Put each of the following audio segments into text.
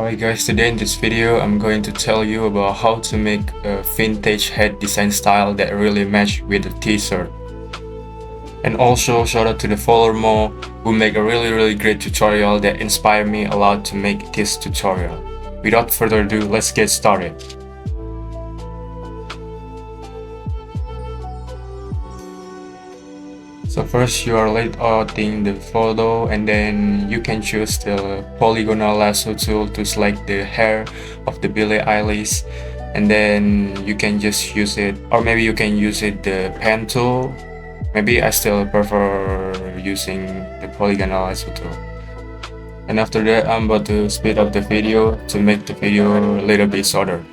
Alright guys, today in this video I'm going to tell you about how to make a vintage head design style that really match with the t-shirt. And also shout out to the follower Mo who make a really great tutorial that inspired me a lot to make this tutorial. Without further ado, let's get started. So first you are layouting the photo, and then you can choose the polygonal lasso tool to select the hair of the Billie Eilish, and then you can just use it, or maybe you can use it the pen tool. Maybe I still prefer using the polygonal lasso tool. And after that I'm about to speed up the video to make the video a little bit shorter.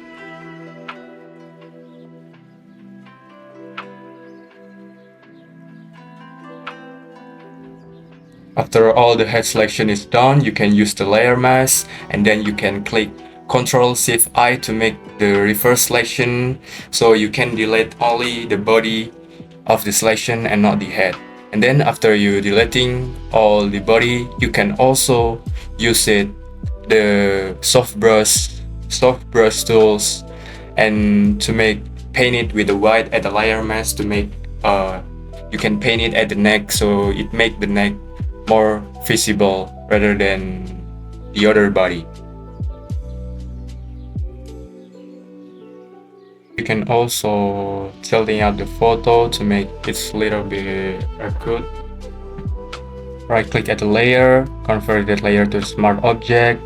After all the head selection is done, you can use the layer mask, and then you can click Ctrl+Shift+I to make the reverse selection, so you can delete only the body of the selection and not the head. And then after you deleting all the body, you can also use the soft brush tools and to paint it with the white at the layer mask to make you can paint it at the neck, so it make the neck more visible rather than the other body. You can also tilting out the photo to make it a little bit good. Right click at the layer, convert that layer to smart object,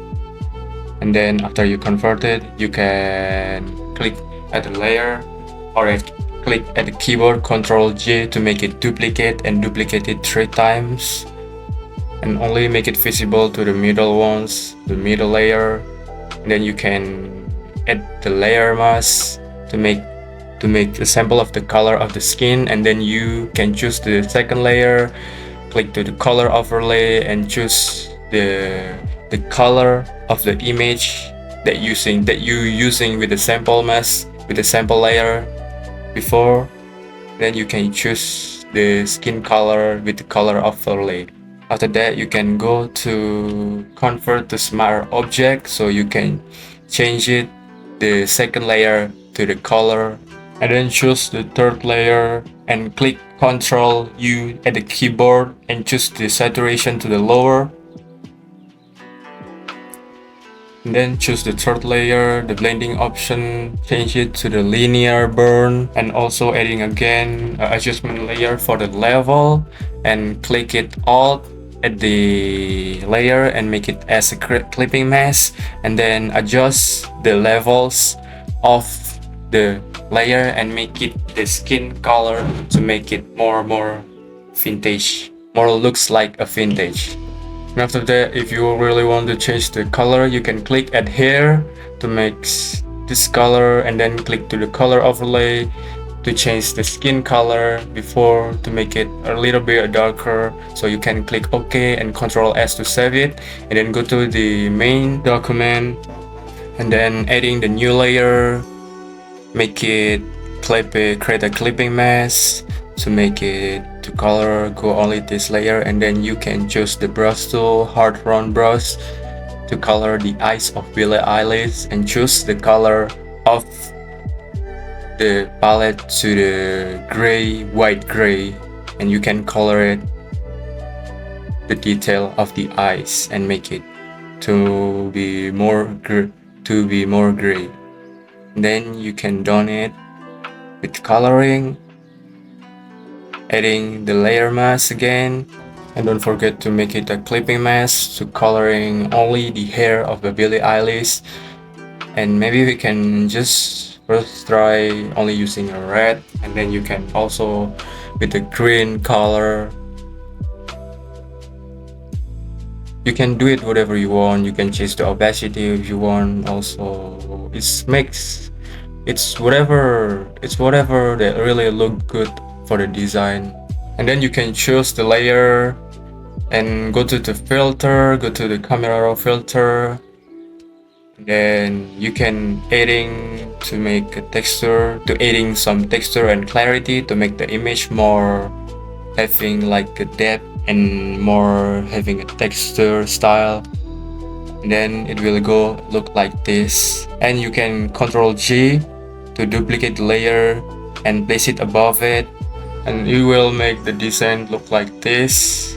and then after you convert it, you can click at the layer or click at the keyboard Ctrl+G to make it duplicate and duplicate it 3 times. And only make it visible to the middle ones, the middle layer. And then you can add the layer mask to make a sample of the color of the skin, and then you can choose the second layer, click to the color overlay and choose the color of the image that you using with the sample mask, with the sample layer before. Then you can choose the skin color with the color overlay. After that, you can go to convert to smart object, so you can change it the second layer to the color, and then choose the third layer and click Ctrl+U at the keyboard and choose the saturation to the lower. And then choose the third layer, the blending option, change it to the linear burn, and also adding again adjustment layer for the level, and click it Alt at the layer and make it as a clipping mask, and then adjust the levels of the layer and make it the skin color to make it more vintage, more looks like a vintage. And after that, if you really want to change the color, you can click at here to make this color, and then click to the color overlay to change the skin color before to make it a little bit darker. So you can click OK and Ctrl+S to save it, and then go to the main document, and then adding the new layer, make it create a clipping mask to make it to color, go only this layer, and then you can choose the brush tool, hard round brush, to color the eyes of Billie Eilish, and choose the color of the palette to the white gray, and you can color it the detail of the eyes and make it to be more gray. Then you can done it with coloring, adding the layer mask again, and don't forget to make it a clipping mask to coloring only the hair of the Billie Eilish. And maybe we can just first try only using a red, and then you can also with the green color. You can do it whatever you want. You can change the opacity if you want. Also, it's whatever that really look good for the design. And then you can choose the layer and go to the filter, go to the camera raw filter. Then you can adding to make a texture, to adding some texture and clarity to make the image more having like a depth and more having a texture style. and then it will go look like this. And you can Ctrl G to duplicate the layer and place it above it, and it will make the design look like this.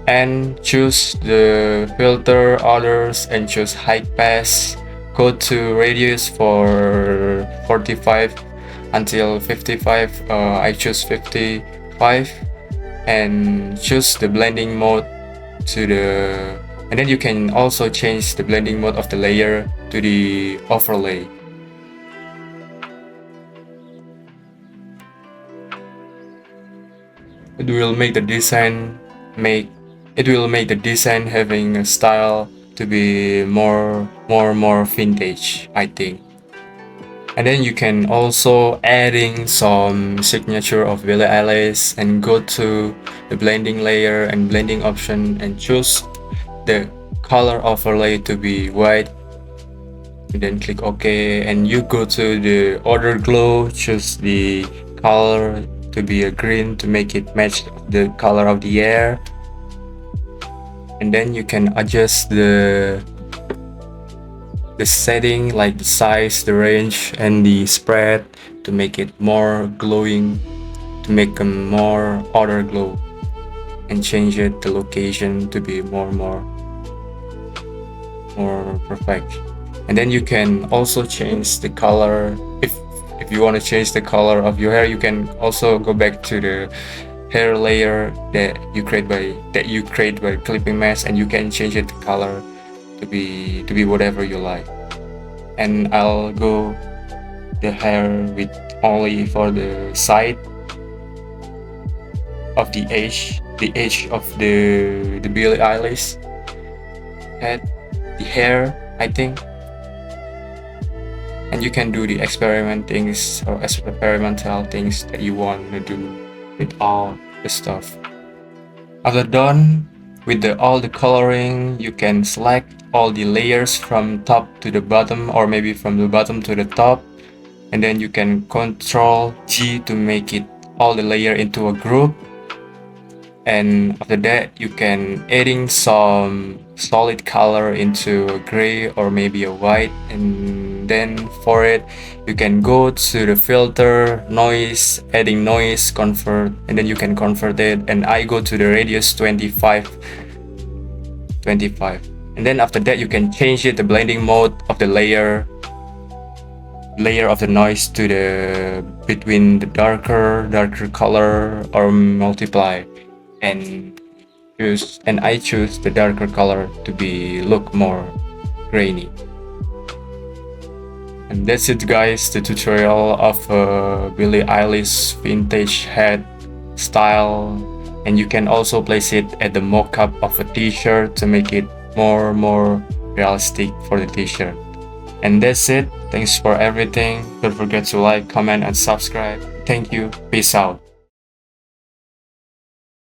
And choose the filter others and choose high pass. Go to radius for 45 until 55. I choose 55 and choose the blending mode to the, and then you can also change the blending mode of the layer to the overlay. It will make the design having a style to be more vintage, I think. And then you can also adding some signature of Billie Eilish and go to the blending layer and blending option and choose the color overlay to be white, and then click OK, and you go to the other glow, choose the color to be a green to make it match the color of the air, and then you can adjust the setting like the size, the range, and the spread to make it more glowing, to make a more outer glow, and change it the location to be more perfect. And then you can also change the color. If you want to change the color of your hair, you can also go back to the hair layer that you create by clipping mask, and you can change it the color to be whatever you like. And I'll go the hair with only for the side of the edge of the Billie Eilish head, the hair, I think. And you can do the experimental things that you want to do with all the stuff. After done with all the coloring, you can select all the layers from top to the bottom, or maybe from the bottom to the top, and then you can Ctrl G to make it all the layer into a group. And after that, you can adding some solid color into a gray or maybe a white, and then for it you can go to the filter, noise, adding noise, convert, and then you can convert it, and I go to the radius 25. And then after that you can change it the blending mode of the layer of the noise to the between the darker color or multiply, and I choose the darker color to be look more grainy. And that's it, guys, the tutorial of Billie Eilish vintage head style. And you can also place it at the mock-up of a t-shirt to make it more realistic for the t-shirt. And that's it. Thanks for everything. Don't forget to like, comment, and subscribe. Thank you. Peace out.